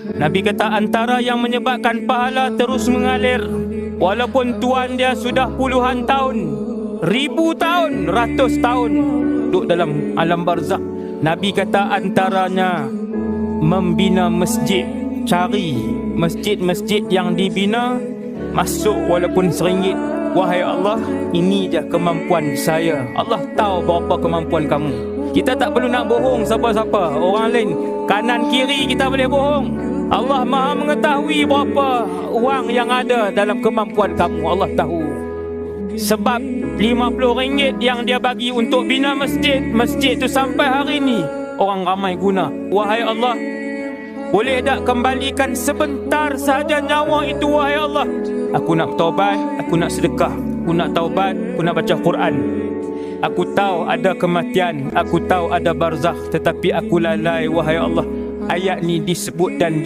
Nabi kata antara yang menyebabkan pahala terus mengalir, walaupun tuan dia sudah puluhan tahun, 1000 tahun, 100 tahun duduk dalam alam barzakh, Nabi kata antaranya membina masjid. Cari masjid-masjid yang dibina, masuk walaupun RM1. Wahai Allah, ini je kemampuan saya. Allah tahu berapa kemampuan kamu. Kita tak perlu nak bohong siapa-siapa. Orang lain kanan kiri kita boleh bohong. Allah Maha mengetahui berapa wang yang ada dalam kemampuan kamu. Allah tahu. Sebab RM50 yang dia bagi untuk bina masjid, masjid tu sampai hari ni orang ramai guna. Wahai Allah, boleh tak kembalikan sebentar sahaja nyawa itu, wahai Allah. Aku nak taubat, aku nak sedekah, aku nak taubat, aku nak baca Quran. Aku tahu ada kematian, aku tahu ada barzakh, tetapi aku lalai, wahai Allah. Ayat ni disebut dan